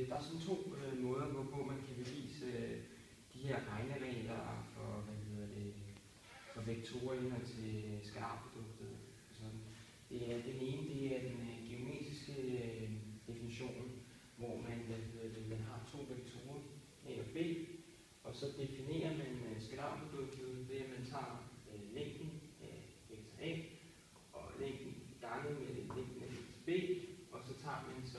Der er sådan to måder, hvorpå man kan bevise de her regneregler for vektorer i henhold til skalarproduktet. Den ene det er den geometriske definition, hvor man har to vektorer, A og B, og så definerer man skalarproduktet ved, at man tager længden af vektor A og længden ganget med længden af vektor B, og så tager man så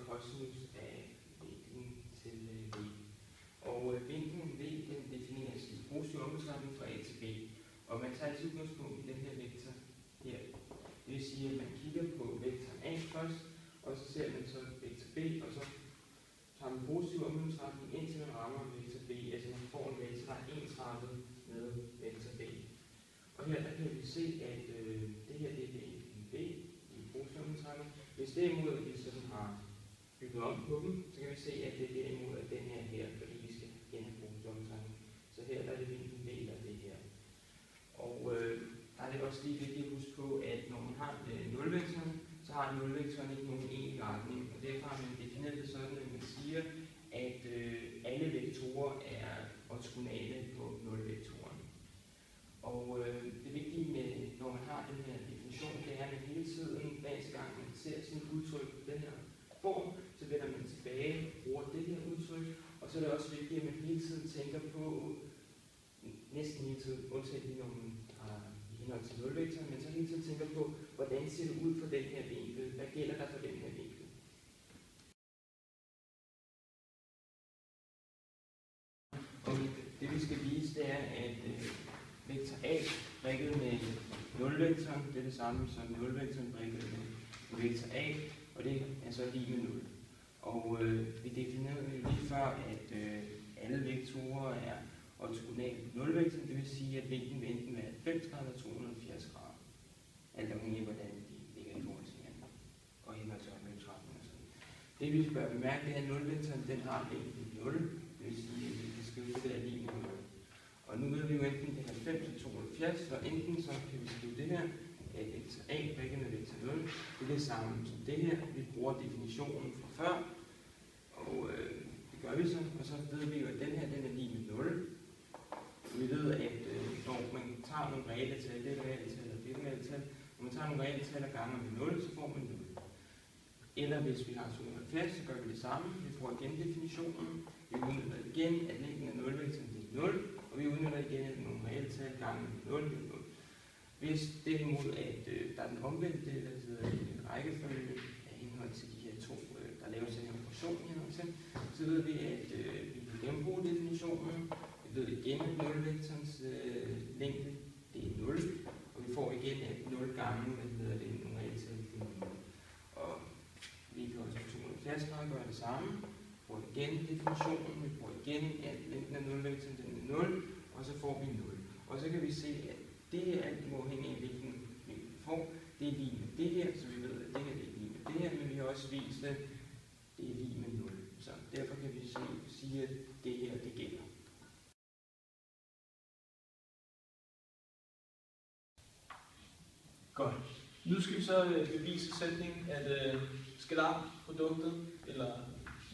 cosinus af vinklen til V. Og vinklen V den defineres i positiv omdrejningsretning fra A til B, og man tager altså udgangspunkt i den her vektor her. Det vil sige, at man kigger på vektoren A først, og så ser man så vektor B, og så tager man positiv omdrejningsretning indtil man rammer vektor B, altså man får en vektor, der er ensrettet med vektor B. Og her der kan vi se, at det her det er vinklen V i positiv omdrejningsretning. Hvis derimod vi sådan har bygget om på dem, så kan vi se, at det derimod er den her, fordi vi skal gennem positiv omdrejningsretning. Så her der er det vinklen V, eller det her. Og der er det også lige vigtigt at huske på, at når man har nulvektoren, så har nulvektoren ikke nogen egentlig retning. Og derfor har man defineret det sådan, at man siger, at alle vektorer er ortogonale på nulvektoren. Og det vigtige med, når man har den her definition, det er, at man hele tiden, hver gang man ser sådan et udtryk på den her form, så vender man tilbage og bruger det her udtryk. Og så er det også vigtigt, at man hele tiden tænker på, næsten hele tiden, undtagen lige når man har i henhold til nulvektoren, men så hele tiden tænker på, hvordan ser det ud for den her vinkel? Hvad gælder der for den her vinkel? Og det vi skal vise, det er, at vektor A prikket med nulvektoren, det er det samme som nulvektoren prikket med vektor A, og det er så lige med 0. Og vi definerede jo lige før, at alle vektorer er ortogonale på nulvektoren, det vil sige, at vinklen vil enten være 90 grader eller 270 grader. Alt afhængig af, hvordan de ligger i forhold til hinanden og henhold til omvendsretning og sådan. Det vi bør bemærke, det er, at nulvektoren den har vinklen 0, det vil sige, at vi kan skrive det der lige med 0. Og nu ved vi jo enten det er 90 eller 270, så enten så kan vi skrive det her, at vektor A prikket med vektor 0, det er det samme som det her. Vi bruger definitionen fra før, og det gør vi så, og så ved vi jo, at den her den er lige med 0. Vi ved, at når man tager nogle reelle tal, det er reelle tal og det er reelle tal, når man tager nogle reelle tal og ganger med 0, så får man 0. Eller hvis vi har 270, så gør vi det samme. Vi får igen definitionen. Vi udnytter igen, at længden af nulvektoren er 0, og vi udnytter igen, at nogle reelle tal ganger med 0 er 0. Hvis det er imod, at der er den omvendte rækkefølge af henhold til de her to, der laver sådan en operation i henhold til, så ved vi, at vi kan gennembruge definitionen. Vi ved igen, at nulvektorens længde det er 0, og vi får igen, at 0 gange det nogle reelle tal til 0. Og vi kan også på 270 grader gøre det samme. Vi får igen definitionen, vi får igen, at længden af nulvektoren den er 0, og så får vi 0. Og så kan vi se, at det her alt uafhængig af hvilken vinkel vi får, det er lige med det her, så vi ved, at det her det er lige med det her, men vi har også vist, at det er lige med 0. Så derfor kan vi sige, at det her det gælder. Godt. Nu skal vi så bevise sætningen, at skalarproduktet, eller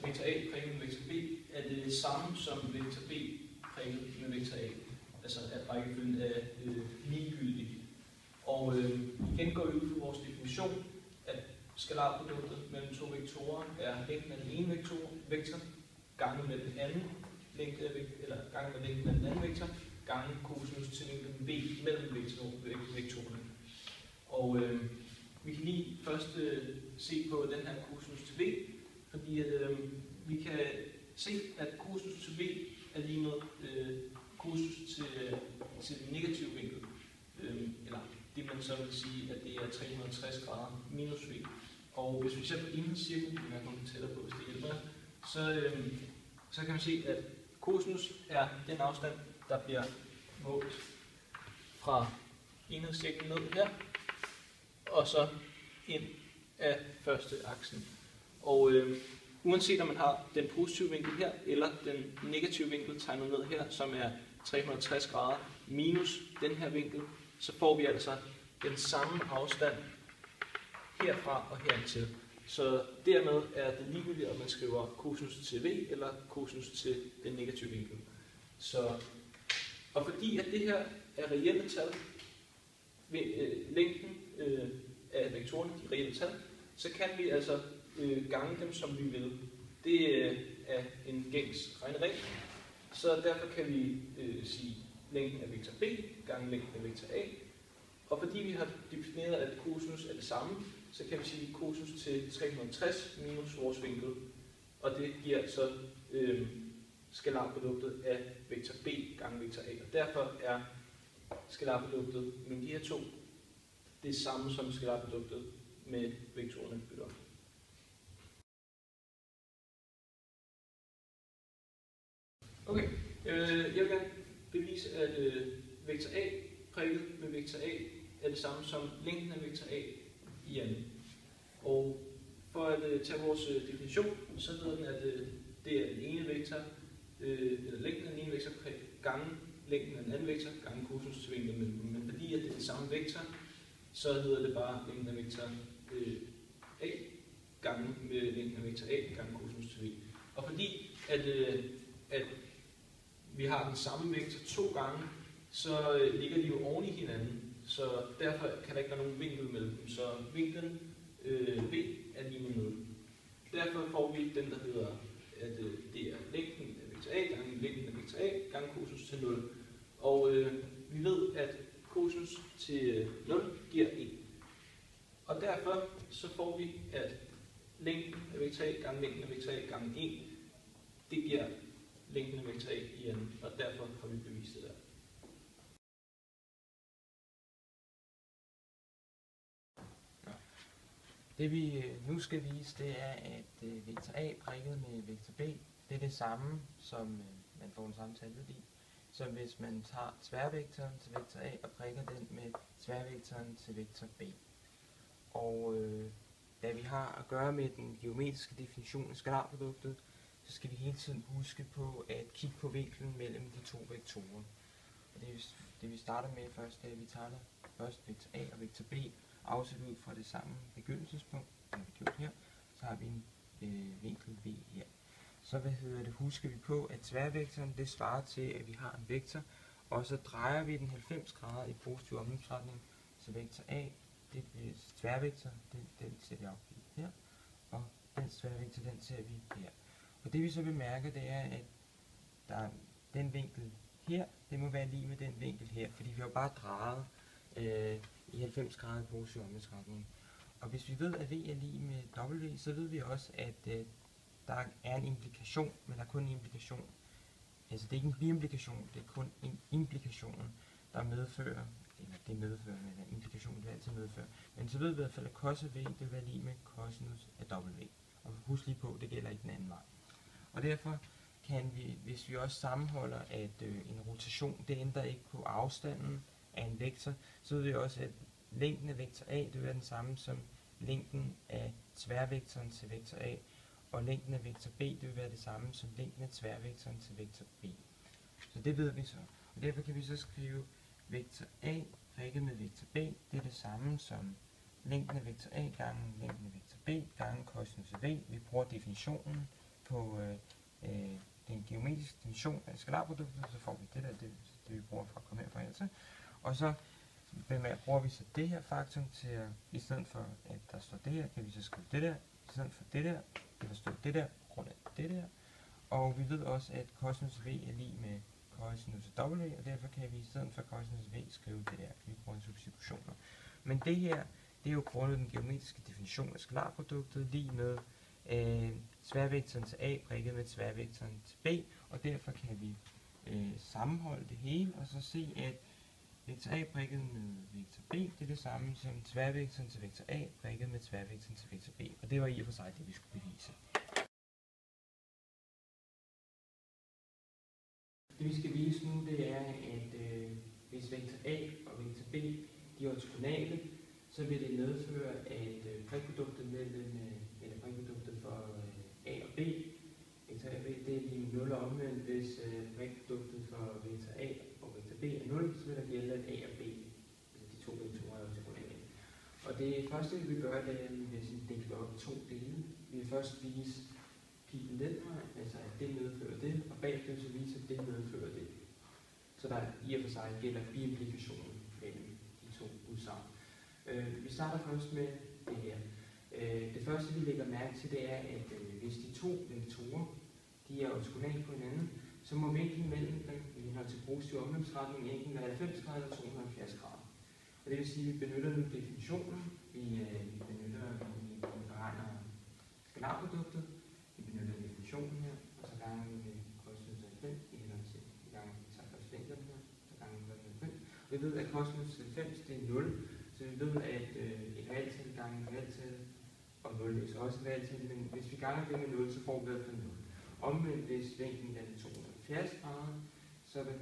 vektor A prikket med vektor B, er det samme som vektor B prikket med vektor A. Altså at rækkefølgen er ligegyldig. Og igen går vi ud fra vores definition, at skalarproduktet mellem to vektorer er længden af den ene vektor gange med den anden længde af eller gange med længden af den anden vektor gange cosinus til vinklen V mellem vektorerne. Og vi kan lige først se på den her cosinus til V, fordi at, vi kan se, at cosinus til V er lige med cosinus til den negative vinkel, eller det man så vil sige, at det er 360 grader minus V. Og hvis vi ser på enhedscirklen, vi kan komme tættere på, hvis det hjælper, så kan man se, at cosinus er den afstand, der bliver målt fra enhedscirklen ned her, og så ind af første aksen. Og uanset om man har den positive vinkel her, eller den negative vinkel tegnet ned her, som er 360 grader minus den her vinkel, så får vi altså den samme afstand herfra og hertil. Så dermed er det ligegyldigt, om man skriver cosinus til v eller cosinus til den negative vinkel. Og fordi at det her er reelle tal, længden af vektorerne, de reelle tal, så kan vi altså gange dem, som vi vil. Det er en gængs regneregel. Så derfor kan vi sige længden af vektor b gange længden af vektor a. Og fordi vi har defineret, at cosinus er det samme, så kan vi sige cosinus til 360 minus vores vinkel. Og det giver så skalarproduktet af vektor b gange vektor a. Og derfor er skalarproduktet mellem de her to det samme som skalarproduktet med vektorerne bytter. Okay, jeg vil gerne bevise, at vektor a prikket med vektor a er det samme som længden af vektor a i anden. Og for at tage vores definition, så hedder den, at det er den ene vektor, eller længden af den ene vektor gange længden af den anden vektor gange cosinus til vinklen mellem dem. Men fordi at det er den samme vektor, så hedder det bare længden af vektor a gange med længden af vektor a gange cosinus til v. Og fordi at vi har den samme vektor to gange, så ligger de jo oven i hinanden. Så derfor kan der ikke være nogen vinkel mellem dem. Så vinklen v er lige med 0. Derfor får vi den, der hedder, at det er længden af vektor a gange længden af vektor a gange cosinus til 0. Og vi ved, at cosinus til 0 giver 1. Og derfor så får vi, at længden af vektor a gange længden af vektor a gange 1, det giver længden af vektor a i anden. Og derfor har vi bevist det der. Det vi nu skal vise, det er, at vektor a prikket med vektor b, det er det samme, som man får den samme talværdi, som hvis man tager tværvektoren til vektor a og prikker den med tværvektoren til vektor b. Og da vi har at gøre med den geometriske definition af skalarproduktet, så skal vi hele tiden huske på at kigge på vinklen mellem de to vektorer. Og det vi starter med først, er at vi tager først vektor a og vektor b, afsat ud fra det samme begyndelsespunk, som vi gjort her, så har vi en vinkel v her. Så husker vi på, at tværvektoren det svarer til, at vi har en vektor, og så drejer vi den 90 grader i positiv omvendsretning, så vektor a, det bliver tværvektor, den ser vi afgivet her, og den tværvektor, den ser vi her. Og det vi så bemærker, det er, at den vinkel her, det må være lige med den vinkel her, fordi vi har bare drejet i 90 grader i positiv omvendsretning. Og hvis vi ved, at v er lige med w, så ved vi også, at der er en implikation, men der er kun en implikation. Altså det er ikke en biimplikation, det er kun en implikation, der medfører, eller det medfører, eller implikationen vil altid medføre. Men så ved vi i hvert fald, at cos af v, det vil være lige med cosinus af w. Og husk lige på, det gælder ikke den anden vej. Og derfor kan vi, hvis vi også sammenholder, at en rotation, det ændrer ikke på afstanden af en vektor, så ved vi også, at længden af vektor a, det vil være den samme som længden af tværvektoren til vektor a, og længden af vektor b, det vil være det samme som længden af tværvektoren til vektor b. Så det ved vi så. Og derfor kan vi så skrive vektor a prikket med vektor b, det er det samme som længden af vektor a gange længden af vektor b gange cosinus af v. Vi bruger definitionen på den geometriske definition af skalarproduktet, så får vi det der, det vi bruger for at komme herfra altså. Og så bruger vi så det her faktum til at, i stedet for at der står det her, kan vi så skrive det der, i stedet for det der, kan der stå det der, på grund af det der. Og vi ved også, at cosinus af v er lige med cosinus af w, og derfor kan vi i stedet for cosinus af v skrive det der, vi bruger substitutioner. Men det her, det er jo grundet den geometriske definition af skalarproduktet, lige med tværvektoren til a prikket med tværvektoren til b, og derfor kan vi sammenholde det hele, og så se, at vektor a prikket med vektor b, det er det samme som tværvektoren til vektor a prikket med tværvektoren til vektor b, og det var i og for sig det, vi skulle bevise. Det vi skal vise nu, det er, at hvis vektor a og vektor b de er ortogonale, så vil det medføre, at prikproduktet mellem prikproduktet for a og b, vektor a og b, det er lige 0 omvendt. Hvis prikproduktet for vektor a og vektor b er 0, så vil der gælde, at a og b, altså de to vektorer er ortogonale. Og det første, vi vil gøre, det er, at vi vil dele det op i 2 dele. Vi vil først vise pilen den vej, altså at det medfører det, og bagefter så vise, at det medfører det. Så der i og for sig gælder biimplikationen mellem de 2 udsagn. Vi starter først med det her. Det første, vi lægger mærke til, det er, at hvis de 2 vektorer, de er ortogonale på hinanden, så må vinklen mellem dem i henhold til positiv omløbsretning enten være 90 grader eller 270 grader. Og det vil sige, at vi benytter nu definitionen, vi beregner skalarproduktet, vi benytter definitionen her, og så gange med cosinus 90 i henhold til gange vi tager først vinklerne her, så gange med 90. Vi ved, at cosinus 90 det er 0, så vi ved, at et realtal gange et realtal, og 0 er så også et realtal, men hvis vi ganger det med 0, så får vi det for 0. Omvendt, hvis vinklen er 270 grader, så vil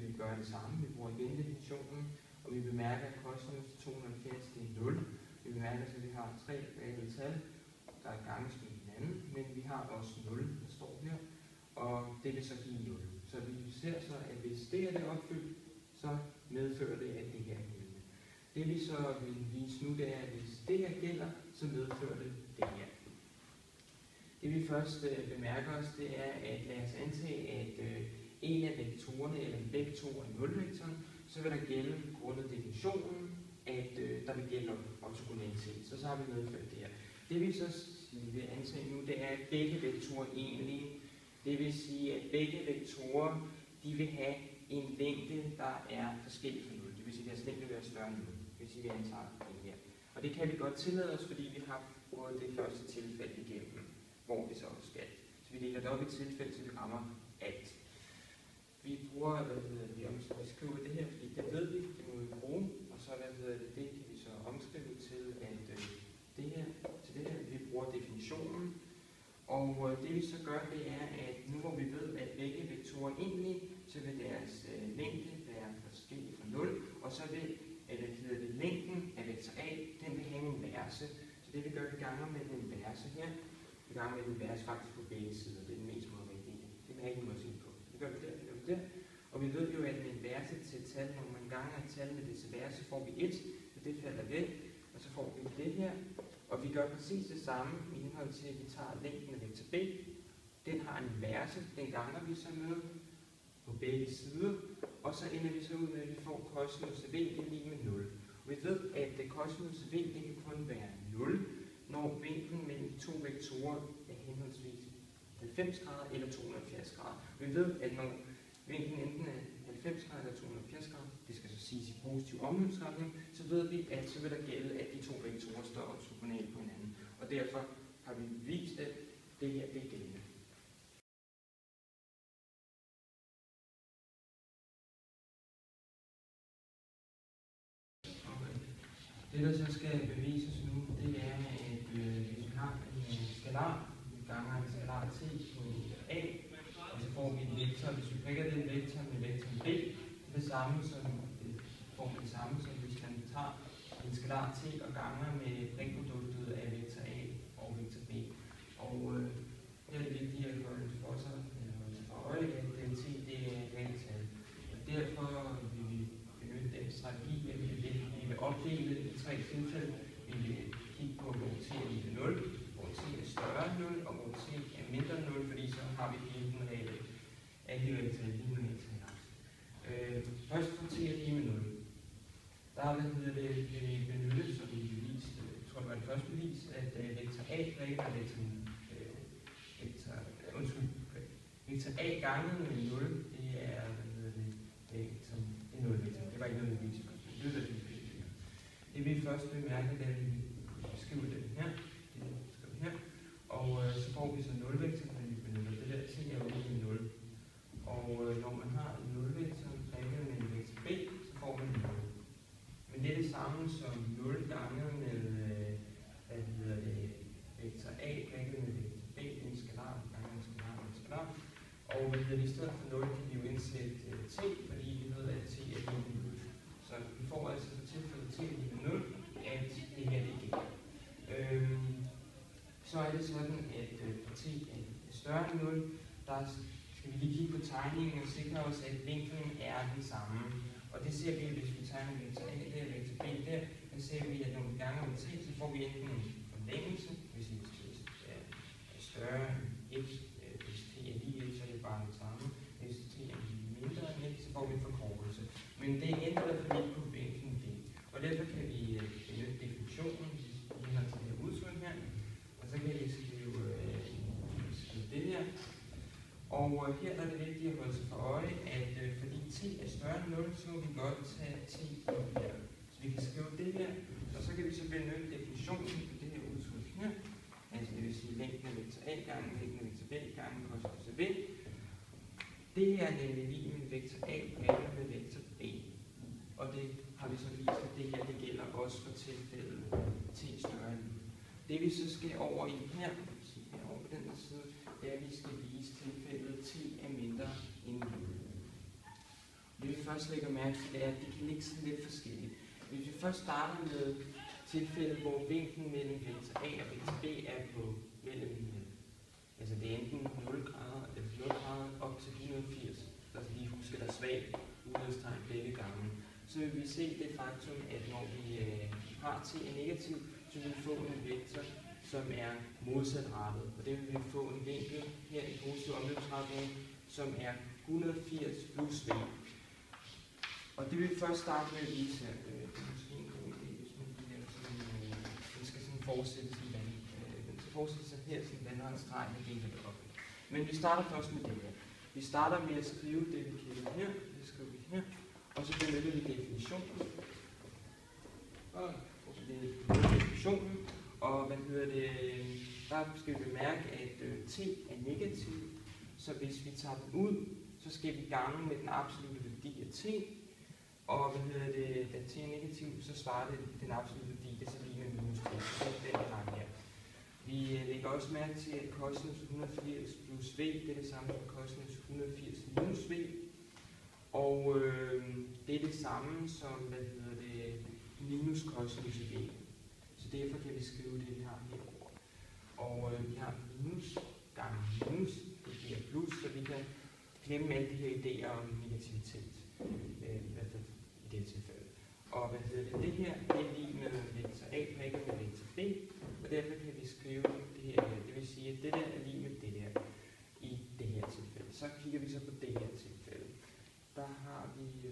vi gøre det samme. Vi bruger igen definitionen, og vi bemærker, at cosinus 270 det er 0. Vi bemærker, at vi har 3 reelle tal, der er ganges med hinanden, men vi har også 0, der står her, og det vil så give 0. Så vi ser så, at hvis det her er opfyldt, så medfører det, at det her er gældende. Det vi så vil vise nu, det er, at hvis det her gælder, så medfører det det her. Det vi først bemærker os, det er, at lad os antage, at en af vektorerne, eller begge to er nulvektoren, så vil der gælde grundet definitionen, at der vil gælde ortogonalitet. Så har vi medført det her. Det vi så vil antage nu, det er, at begge vektorer egentlige. Det vil sige, at begge vektorer, de vil have en længde, der er forskellig fra 0. Det vil sige, at deres længde vil være større end 0. Det vil sige, at vi antager det her. Og det kan vi godt tillade os, fordi vi har fået det første tilfælde igennem, hvor vi så også skal. Så vi deler det op i tilfælde, så vi rammer alt. Vi bruger, vi skriver det her, fordi det ved vi, det må vi bruge, og så det kan vi så omskrive til, at det her, vi bruger definitionen. Og det vi så gør, det er, at nu hvor vi ved, at begge vektorer er enlige, så vil deres længde være forskellig fra 0, og så vil længden af vektor A, den vil have en inverse. Så det vi gør, vi ganger med den inverse her. Vi ganger med den inverse faktisk på begge sider, det er den mest modvægtige. Det vil jeg ikke noget på. Det gør vi der, det gør vi der. Og vi ved jo, at den inverse til et tal, når man ganger et tal med dets inverse, får vi 1, så det falder væk, og så får vi det her. Og vi gør præcis det samme i henhold til, at vi tager længden af vektor B. Den har en inverse, den ganger vi så med på begge sider, og så ender vi så ud med, at vi får cosinus af V, det er lige med 0. Og vi ved, at cosinus af V, det kan kun være 0, når vinklen mellem de 2 vektorer er henholdsvis 90 grader eller 270 grader. Vi ved, at når vinklen enten er 90 grader eller 270 grader, det skal så siges i positiv omløbsretning, så ved vi, at så vil der gælde, at de 2 vektorer står ortogonale på hinanden. Og derfor har vi vist, at det her det er gældende. Det der så skal bevises nu, det er, at hvis vi har en skalar, vi ganger en skalar t på A, og så får vi en vektor. Hvis vi prikker den vektor med vektoren B, det samme som hvis man tager en skalar t og ganger med prikproduktet af vektor A og vektor B. Og her er det vigtigt at holde for sig, for øje, at den t det er et reelt tal. Og derfor vil vi benytte den strategi, at vi vil opdele i 3 tilfælde. Vi vil kigge på, hvor t er lige 0, hvor t er større end 0, og hvor t er mindre end 0, fordi så har vi hele af hele tal lige med først for t er lige med 0. Der vil vi benytte, som vi beviste, jeg tror det var det første bevis, at vektor A dræber vektor A ganget med 0, det er vektor, det er 0 vektor. Det var ikke noget bevis. Det vi først bemærke, det er, at vi skriver den her, og så får vi så 0 vektor, når vi benytter det der t er jo lige 0. Og når man har en 0-vektor prikket med en vektor B, så får man 0. Men det er det samme som 0 ganget med vektor A prikket med vektor B, en skalar, ganget en skalar, en skalar. Og i stedet for 0 kan vi jo indsætte t, fordi vi ved, at t er lige med 0. Så vi får altså for tilfældet t lige med 0, at det her det gælder. Så er det sådan, at for t er større end 0, der skal vi lige kigge på tegningen og sikre os, at vinklen er den samme. Og det ser vi, hvis vi tegner vektor A der, vektor B der, så ser vi, at når vi ganger med t, så får vi enten en forlængelse, hvis t er større end 1, hvis t er lige 1, så er det bare det samme. Hvis t er mindre end 1, så får vi en forkortelse. Men det ændrer der for lidt på vinklen d. Og derfor kan vi benytte definitionen, vi har til det her udtryk her, og så kan vi skrive det her. Og her er det vigtigt at holde sig for øje, at fordi t er større end 0, så må vi godt tage t op her. Så vi kan skrive det her, og så kan vi så benytte definitionen på det her udtryk her. Altså det vil sige længden af vektor a gange længden af vektor b gange cosinus af v. Det her er nemlig lige med vektor a gange med vektor b. Og det har vi så vist, at det her det gælder også for tilfældet t større end 0. Det vi så skal over i her, over på den her side, det er, at vi skal vise tilfældet t er mindre end 0. Det vi først lægger mærke til, er, at det kan ligge sådan lidt forskelligt. Hvis vi først starter med tilfældet, hvor vinklen mellem vektor a og vektor b er på mellem, altså det er enten 0 grader eller 0 grader op til 180. Så lige husk, at der er svagt udligningstegn begge gange. Så vil vi se det faktum, at når vi har t er negativ, så vil vi få en vektor, som er modsatrettet. Og det vil vi få en vinkel her i positiv omløbsretning, som er 180 plus v. Og det vil vi først starte med at vise her. Det er måske en god idé, hvis man lige laver sådan en, den skal sådan fortsætte sin vand. Den skal fortsætte sig her, sin vandretstreg, og deler det op. Men vi starter først med det her. Vi starter med at skrive det, vi kender her. Det skriver vi her. Og så benytter vi definitionen. Og der skal vi bemærke, at t er negativ. Så hvis vi tager den ud, så skal vi gange med den absolutte værdi af t. Og da t er negativ, så svarer det den absolutte værdi, det er så lige med minus 3. Så det er den gang her. Vi lægger også mærke til, at cosinus 180 plus v, det er det samme som cosinus 180 minus v. Og det er det samme som minus cosinus v. Så derfor kan vi skrive det, vi har her. Og vi har minus gange minus, det giver plus, så vi kan glemme alle de her idéer om negativitet, i hvert fald i det tilfælde. Og det her, det er lige med vektor a prikket med vektor b, og derfor kan vi skrive det her. Det vil sige, at det der er lige med det der i det her tilfælde. Så kigger vi så på det her tilfælde. Der har vi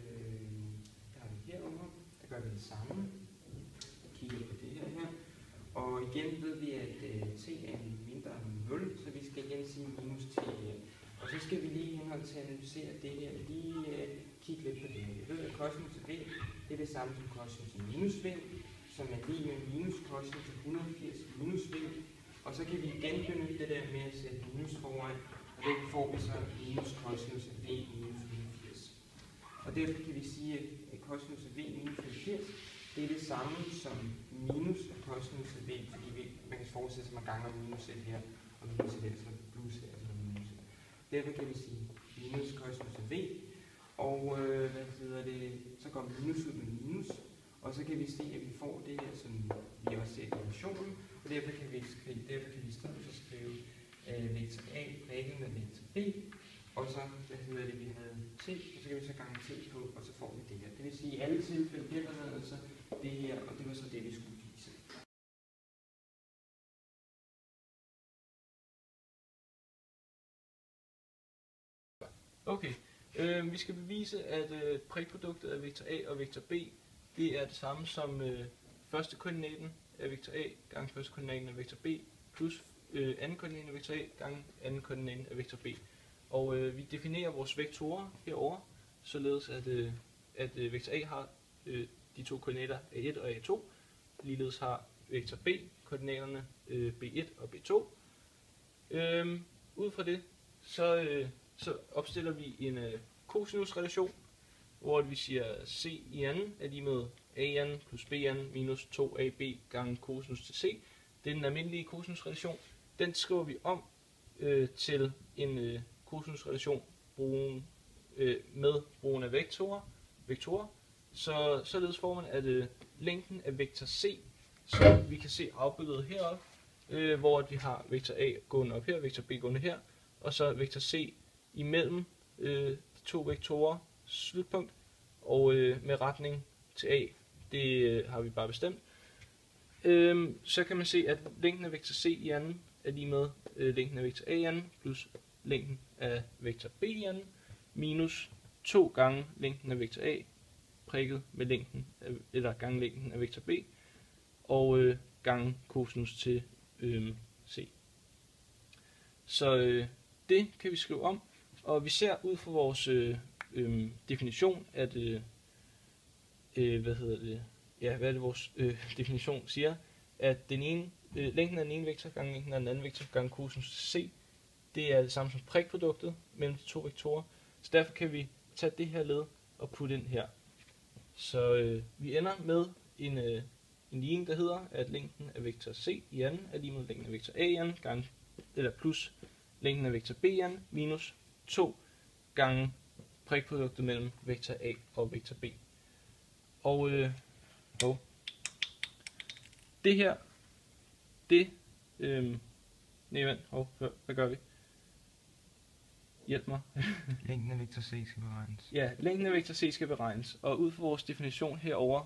herovre, der gør vi det samme. Kigger på det her. Og igen ved vi, at t er mindre end 0, så vi skal igen sige minus t her. Og så skal vi lige henhold til at analysere det her, lige kigge lidt på det her. Jeg ved, at cosinus af v, det er det samme som cosinus af minus v, som er lige med minus cosinus af 180 minus v. Og så kan vi igen benytte det der med at sætte minus foran, og det får vi så minus cosinus af v minus 180. Og derfor kan vi sige, at cosinus af v minus 180, det er det samme som minus af cosinus af v, fordi man kan forestille sig, at man ganger minus et her, og minus et her, så plus her, så minus her. Derfor kan vi sige minus cosinus af v, og så går minus ud med minus, og så kan vi se, at vi får det her, som vi også ser i definitionen, og derfor kan vi i stedet for skrive vektor a prikket med vektor b, og så vi havde t, og så kan vi så gange t på, og så får vi det her. Det vil sige, at i alle tilfælde gælder der altså det her, og det var så det, vi skulle vise. Okay, vi skal bevise, at prikproduktet af vektor a og vektor b, det er det samme som første koordinaten af vektor a gange første koordinaten af vektor b, plus anden koordinaten af vektor a gange anden koordinaten af vektor b. Og vi definerer vores vektorer herover, således at vektor a har de to koordinater a1 og a2, ligeledes har vektor b koordinaterne b1 og b2. Ud fra det, så opstiller vi en cosinusrelation, hvor vi siger c i anden er lige med a i anden plus b i anden minus 2ab gange cosinus til c. Det er den almindelige cosinusrelation. Den skriver vi om til en cosinusrelation med brugen af vektorer. Således får man, at længden af vektor c, som vi kan se afbildet heroppe, hvor vi har vektor a gående op her, vektor b gående her, og så vektor c imellem de to vektorer slutpunkt, og med retning til a, Det har vi bare bestemt. Så kan man se, at længden af vektor C i anden er lige med længden af vektor A i anden plus længden af vektor B i anden minus 2 gange længden af vektor A prikket med længden af, eller gange længden af vektor B og gange cosinus til C. Så det kan vi skrive om, og vi ser ud fra vores definition, at hvad det vores definition siger, at den ene, længden af den ene vektor gange længden af den anden vektor gange cosinus C, det er det samme som prikproduktet mellem de to vektorer. Så derfor kan vi tage det her led og putte ind her. Så vi ender med en ligning, der hedder, at længden af vektor C i anden er lige med længden af vektor A i anden gange, eller plus længden af vektor B i anden minus 2 gange prikproduktet mellem vektor A og vektor B. Og det her, hvad gør vi? Hjælp mig. Længden af vektor C skal beregnes. Ja, længden af vektor C skal beregnes, og ud fra vores definition herover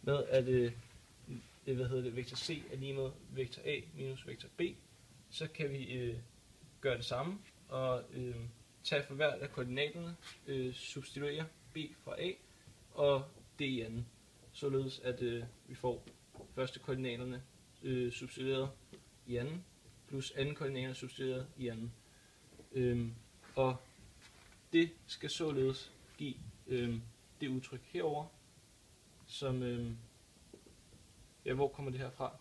med at vektor C er lige med vektor A minus vektor B, så kan vi gøre det samme og tage for hvert af koordinaterne, substituere B fra A og D i anden, således at vi får første koordinaterne substitueret i anden plus anden koordinaterne substitueret i anden. Og det skal således give det udtryk herover, som hvor kommer det her fra?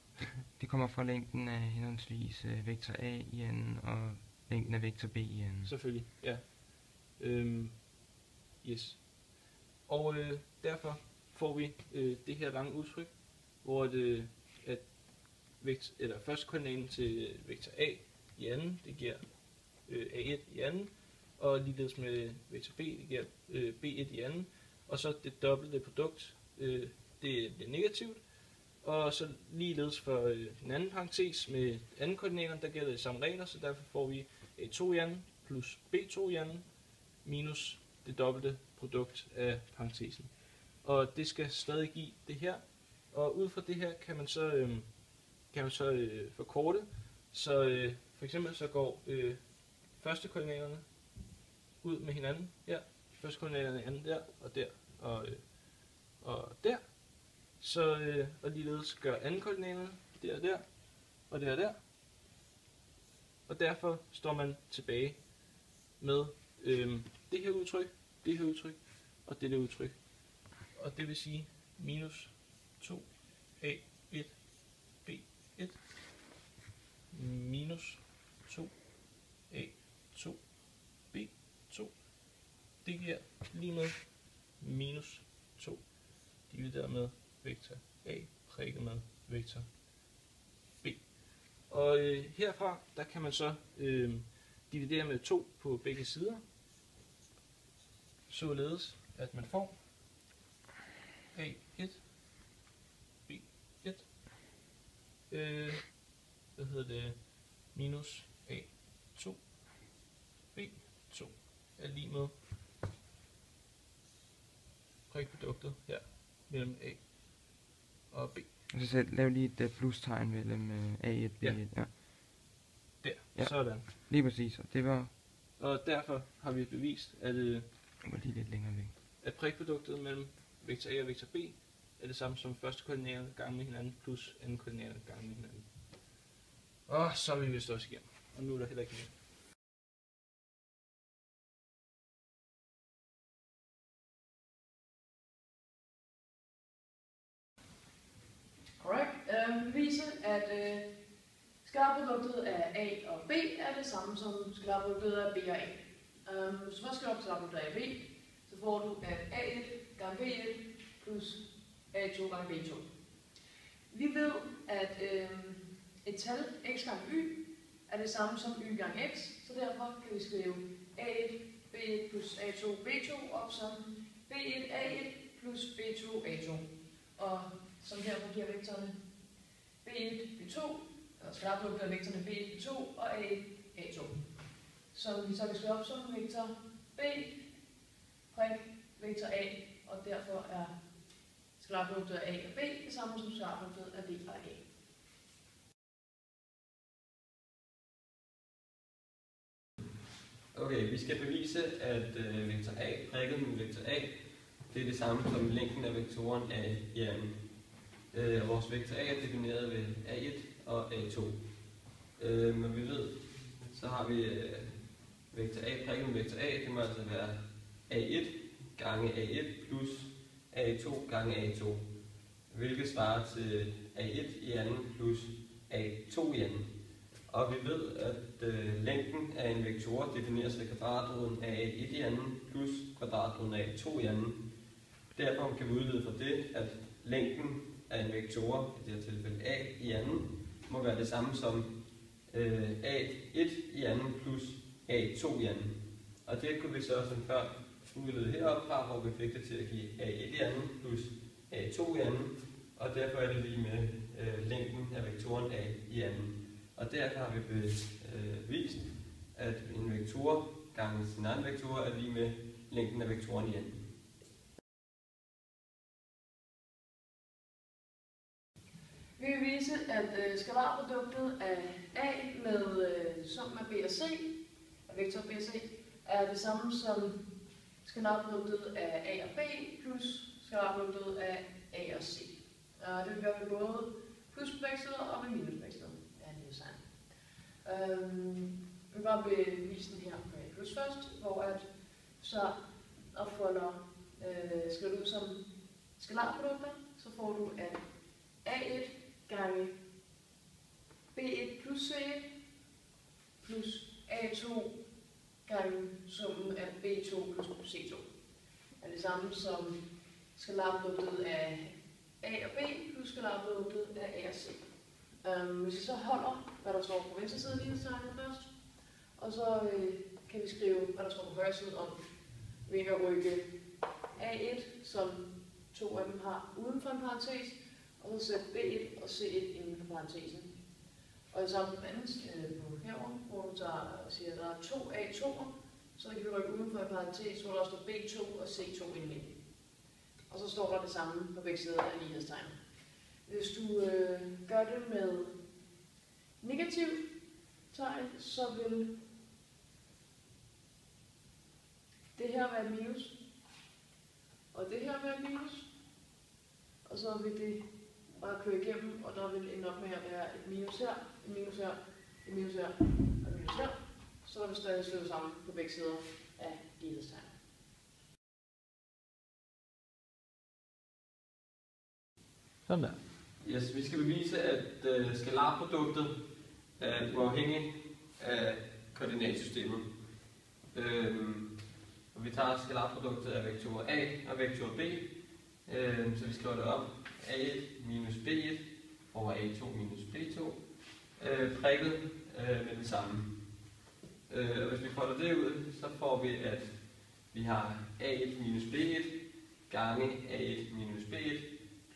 Det kommer fra længden af henholdsvis vektor A i anden og længden af vektor B i anden. Selvfølgelig, ja. Yes. Og derfor får vi det her lange udtryk, hvor at første koordinaten til vektor A i anden, det giver A1 i anden, og ligeledes med vektor B, det giver B1 i anden, og så det dobbelte produkt, det er negativt, og så ligeledes for den anden parentes med anden koordinaterne, der gælder de samme regler, så derfor får vi A2 i anden plus B2 i anden minus det dobbelte produkt af parentesen. Og det skal stadig give det her, og ud fra det her kan man så forkorte, så for eksempel så går første koordinaterne ud med hinanden her, første koordinaterne anden der, og der, og der. Så, og ligeledes gør anden koordinaterne der og der, og der og der. Og derfor står man tilbage med det her udtryk, og dette udtryk. Og det vil sige minus 2a1 b1 minus 2a2 b2. Det giver lige med minus 2 divideret med vektor A prikket med vektor B. Og herfra, der kan man så dividere med 2 på begge sider, således at man får A1 B1 minus A2 B2 er lige med prikproduktet her mellem A og B. Så lav lige et plustegn mellem A1 B1. Ja. Der, ja. Sådan. Lige præcis. Det var. Og derfor har vi bevist, at var lige lidt længere væk. At prikproduktet mellem vektor A og vektor B er det samme som første koordinater gange med hinanden plus anden koordinater gange med hinanden. Og så er vi vist også igennem. Og nu er der heller ikke mere. Alright, vi viser, at skalarproduktet af A og B er det samme som skalarproduktet af B og A. Hvis du først skal op skalarproduktet af B, så får du at A1 gange B1 plus A2 gange B2. Vi ved, at et tal x gange y er det samme som y gange x, så derfor kan vi skrive A1 B1 plus A2 B2 op som B1 A1 plus B2 A2. Og som derfor giver vektorerne B1 B2, eller skalarproduktet af vektorerne B1 B2 og A1 A2. Som vi så kan skrive op som vektor B prik vektor A, og derfor er skalarproduktet af A og B det samme som skalarproduktet af B og A. Okay, vi skal bevise, at vektor A prikket med vektor A, det er det samme som længden af vektoren A i anden. Vores vektor A er defineret ved A1 og A2. Men vi ved, så har vi vektor A prikket med vektor A, det må altså være A1 gange A1 plus A2 gange A2, hvilket svarer til A1 i anden plus A2 i anden. Og vi ved, at længden af en vektor defineres ved kvadratroden af A1 i anden plus kvadratroden af A2 i anden. Derfor kan vi udlede fra det, at længden af en vektor, i det her tilfælde A i anden, må være det samme som A1 i anden plus A2 i anden. Og det kunne vi så som før udlede heroppe fra, hvor vi fik det til at give A1 i anden plus A2 i anden, og derfor er det lige med længden af vektoren A i anden. Og derfor har vi bevist, at en vektor gange sin anden vektor er lige med længden af vektoren i anden. Vi vil vise, at skalarproduktet af A med summen af B og C, af vektor B og C, er det samme som skalarproduktet af A og B plus skalarproduktet af A og C. Og det vil gøre ved både plus på begge sider og ved minus på begge sider. Vi vil bare bevise den her på A plus først, hvor at så opfolder skriver du ud som skalarprodukter, så får du at A1 gange B1 plus C1 plus A2 gange summen af B2 plus C2 er det samme som skalarproduktet af A og B plus skalarproduktet af A og C. Hvis vi så holder, hvad der står på venstre side af lighedstegnet først, og så kan vi skrive, hvad der står på højre side om, ved at rykke A1, som to af dem har uden for en parentes, og så sætte B1 og C1 inden for parentesen. Og det samme på herovre, hvor du siger, at der er to A2'er, så kan vi rykke uden for en parentes, hvor der står B2 og C2 inden. Og så står der det samme på begge sider af lighedstegnet. Hvis du gør det med negativ tegn, så vil det her være et minus, og det her være et minus, og så vil det bare køre igennem, og der vil ende op med at være et minus her, et minus her, et minus her, og et minus her, så der vil stadig slå sammen på begge sider af lighedstegnet. Sådan der. Yes, vi skal bevise, at skalarproduktet er uafhængigt af koordinatsystemet. Og vi tager skalarproduktet af vektor A og vektor B, så vi skriver det op. A1 minus B1 over A2 minus B2, prikket med det samme. Og hvis vi folder det ud, så får vi, at vi har A1 minus B1 gange A1 minus B1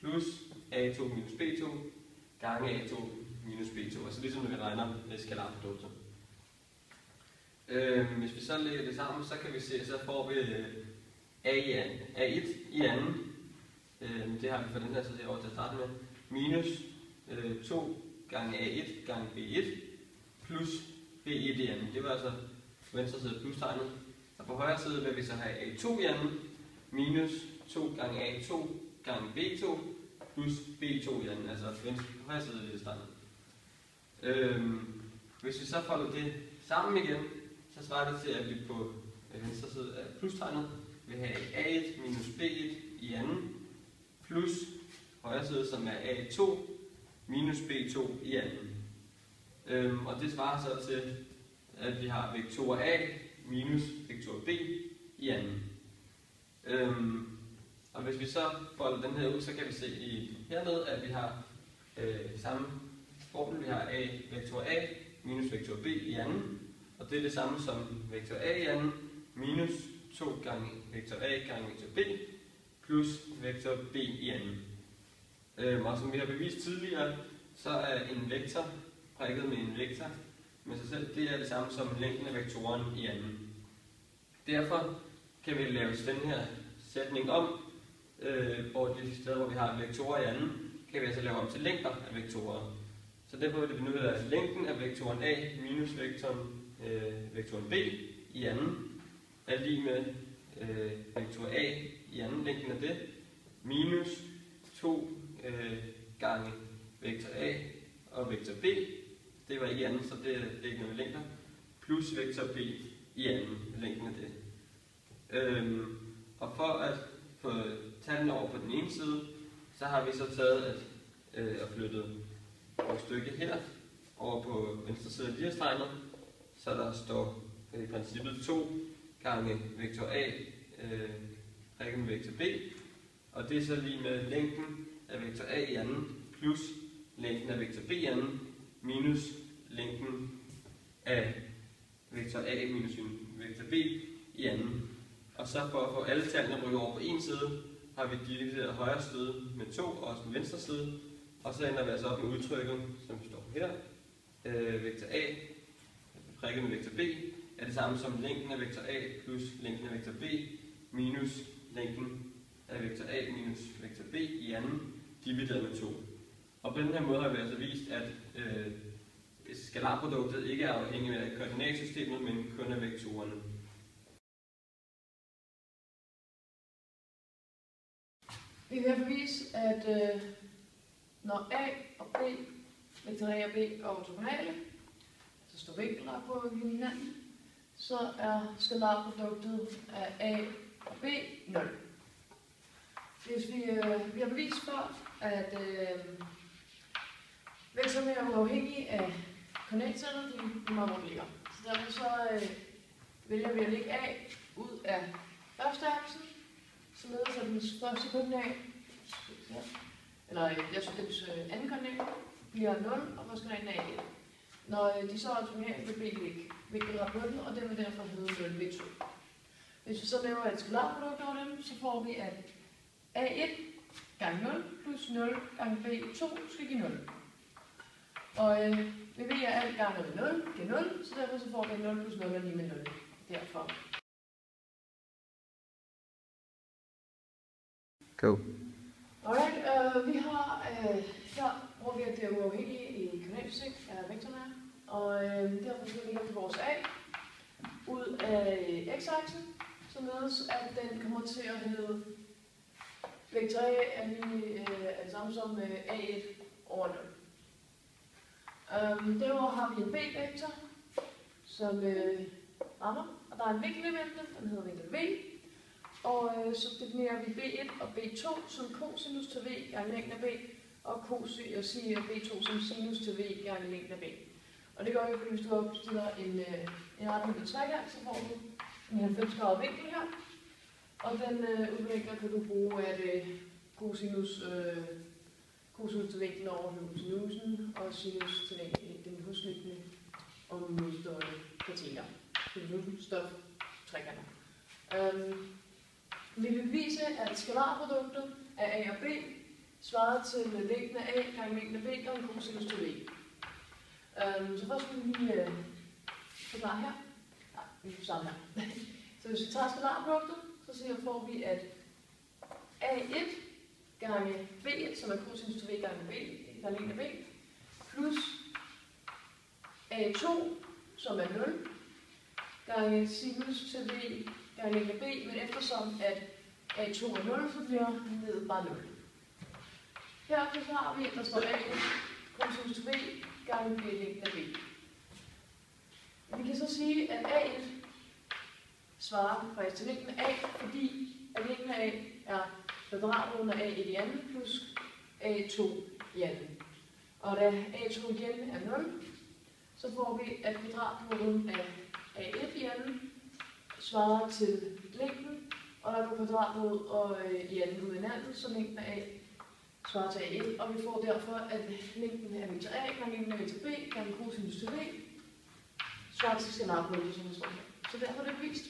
plus A2 minus B2 gange A2 minus B2, altså ligesom når vi regner med skalarprodukter. Hvis vi så lægger det sammen, så kan vi se, så får vi A1 i anden, det har vi fra den her side herovre til at starte med, minus 2 gange A1 gange B1 plus B1 i anden. Det var altså på venstre side plustegnet. Og på højre side vil vi så have A2 i anden, minus 2 gange A2 gange B2 plus B2 i anden, altså på højre side af det tegnet. Hvis vi så folder det sammen igen, så svarer det til, at vi på venstre side af plustegnet vil have A1 minus B1 i anden, plus højre side, som er A2 minus B2 i anden. Og det svarer så til, at vi har vektor A minus vektor B i anden. Og hvis vi så folder den her ud, så kan vi se hernede, at vi har samme formel. Vi har vektor A minus vektor B i anden, og det er det samme som vektor A i anden minus 2 gange vektor A gange vektor B plus vektor B i anden. Og som vi har bevist tidligere, så er en vektor prikket med en vektor med sig selv, det er det samme som længden af vektoren i anden. Derfor kan vi lave den her sætning om, hvor de steder, hvor vi har vektorer i anden, kan vi altså lave om til længder af vektorer. Så derfor vil det finde ud af, at længden af vektoren A minus vektoren B i anden er lige med vektor A i anden, længden af det, minus 2 gange vektor A og vektor B, det var ikke i anden, så det er ikke noget længder, plus vektor B i anden, længden af det. Og for at få tallene over på den ene side, så har vi så taget og flyttet vores stykke her over på venstre side af lighedstegnet, så der står i princippet 2 gange vektor A prikket med vektor B, og det er så lige med længden af vektor A i anden plus længden af vektor B i anden minus længden af vektor A minus vektor B i anden. Og så for at få alle tallene rykket over på en side, har vi divideret højre side med 2 og også med venstre side, og så ender vi altså op med udtrykket, som står her. Vektor A prikket med vektor B er det samme som længden af vektor A plus længden af vektor B minus længden af vektor A minus vektor B i anden divideret med 2. Og på den her måde har vi altså vist, at skalarproduktet ikke er afhængigt af koordinatsystemet, men kun af vektorerne. Vi vil bevise, at når A og B, vektor A og B er ortogonale, så står vinkler på hinanden, så er skalarproduktet af A og B 0. Hvis vi har bevist for, at vektorerne er uafhængige af koordinattallet, de modulerer. Så derfor så vælger vi at lægge A ud af første aksen, således at den første koordinat, eller jeg synes, dens anden koordinat bliver 0, og første koordinat er 1. Når de så er ortogonale, vil B ligge vinkler på den, og den vil derfor hedde 0 ved 2. Hvis vi så laver et skalarprodukt over dem, så får vi, at A1 gange 0 plus 0 gange B2 skal give 0. Og vi ved, at alt gange med 0 giver 0, så derfor så får vi 0 plus 0 er lige med 0. Derfor. Go. Alright, vi har her, hvor vi er uafhængige i koordinatfysik af vektorerne, og derfor så lægger vi vores A ud af x-aksen, således at den kommer til at hedde vektor A er det samme som A1 over 0. Derudover har vi en B-vektor, som rammer, og der er en vinkelelement, den hedder vinkel V, og så definerer vi B1 og B2 som cosinus til V gange længden af B, og B2 som sinus til V gange længden af B. Og det gør vi, fordi hvis du opstiller en retning på trekant, så får du en 90 grader vinkel her, og den udvikler kan du bruge at cosinus til vinklen over hypotenusen, og sinus til den husliggende og modstående kateter. Stof trekanter. Vi vil bevise, at skalarproduktet af A og B svarer til længden af A gange længden af B gange cosinus til V. Så først skal vi lige forklare her. Nej, vi får sammen her. Så hvis vi tager skalarproduktet, så får vi, at A1 gange B1, som er cosinus til V gange længden af B, plus A2, som er 0, gange sinus til V gange længden af B, men eftersom at A2 er 0, så bliver ned bare 0. Her har vi, at der står A1 cosinus til V gange B længden af B. Vi kan så sige, at A1 svarer faktisk til længden af A, fordi at længden af A er kvadratroden af A1 i anden plus A2 i anden. Og da A2 igen er 0, så får vi, at kvadratroden af A1 i anden svarer til længden, og der går kvadratrod og i anden ud i hinanden, så længden af A svarer til A1, og vi får derfor, at længden af vektor A gange længden af vektor B gange cosinus til V svarer til skalarproduktet, som der står her. Så derfor er det bevist.